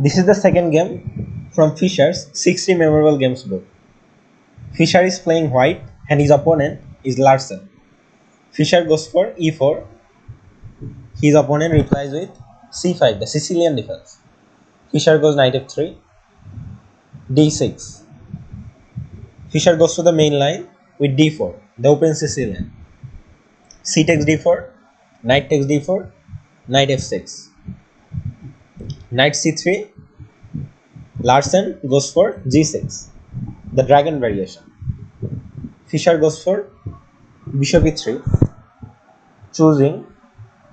This is the second game from Fischer's 60 Memorable Games book. Fischer is playing white and his opponent is Larsen. Fischer goes for e4. His opponent replies with c5, the Sicilian defense. Fischer goes knight f3, d6. Fischer goes to the main line with d4, the open Sicilian. C takes d4, knight takes d4, knight f6. Knight c3, Larsen goes for g6, the dragon variation. Fischer goes for bishop e3, choosing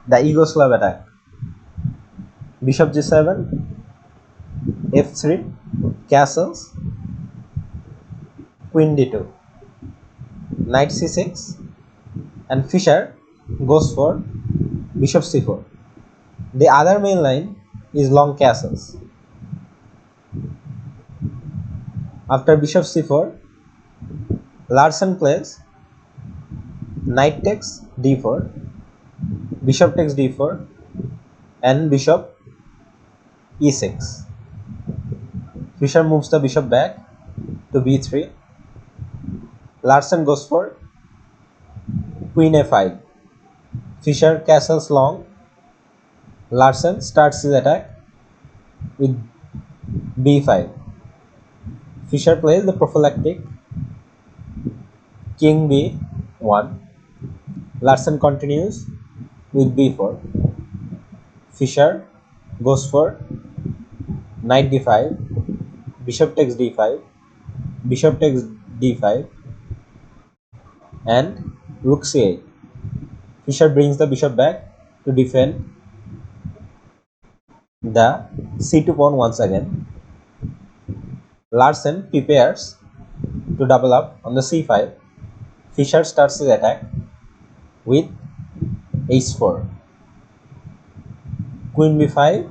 the Yugoslav attack. Bishop g7, f3, castles, queen d2, knight c6, and Fischer goes for bishop c4. The other main line is long castles. After bishop c4, Larsen plays knight takes d4, bishop takes d4, and bishop e6. Fischer moves the bishop back to b3. Larsen goes for queen a5. Fischer castles long. Larsen starts his attack with b5. Fischer plays the prophylactic king b1. Larsen continues with b4. Fischer goes for knight d5, bishop takes d5, bishop takes d5, and rook c8. Fischer brings the bishop back to defend the c2 pawn once again. Larsen prepares to double up on the c5. Fischer starts his attack with h4. Queen b5.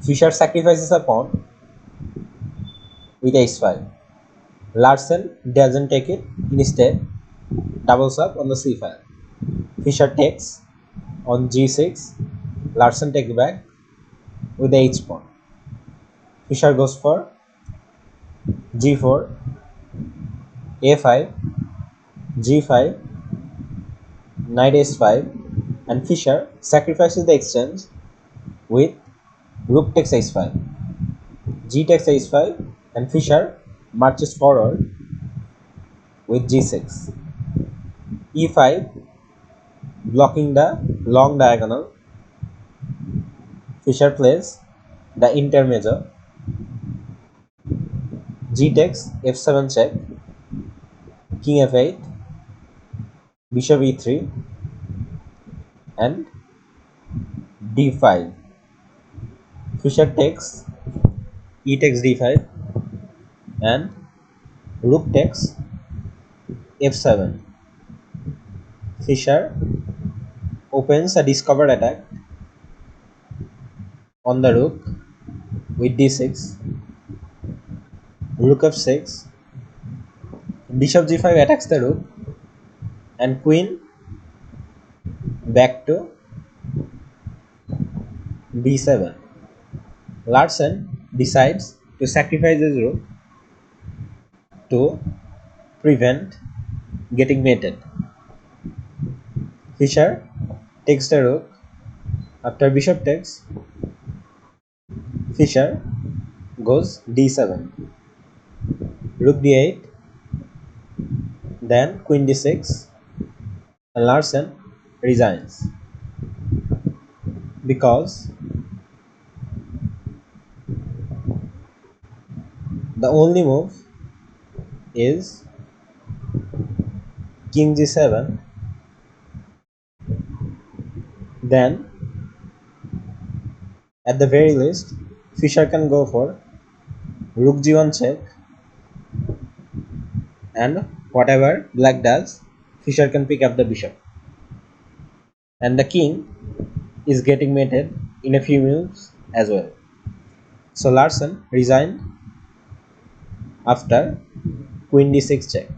Fischer sacrifices a pawn with h5. Larsen doesn't take it, instead doubles up on the c5. Fischer takes on g6. Larsen takes back with the h pawn. Fischer goes for g4, a5, g5, knight h5, and Fischer sacrifices the exchange with rook takes h5, g takes h5, and Fischer marches forward with g6, e5, blocking the long diagonal. Fischer plays the intermezzo, g takes f7 check, king f8, bishop e3, and d5. Fischer takes e takes d5, and rook takes f7. Fischer opens a discovered attack on the rook with d6, rook f6, bishop g5 attacks the rook, and queen back to b7. Larsen decides to sacrifice his rook to prevent getting mated. Fischer takes the rook. After bishop takes, Fischer goes d7, rook d8, then queen d6, and Larsen resigns because the only move is king g7. Then at the very least, Fischer can go for rook g1 check, and whatever black does, Fischer can pick up the bishop, and the king is getting mated in a few moves as well. So Larsen resigned after queen d6 check.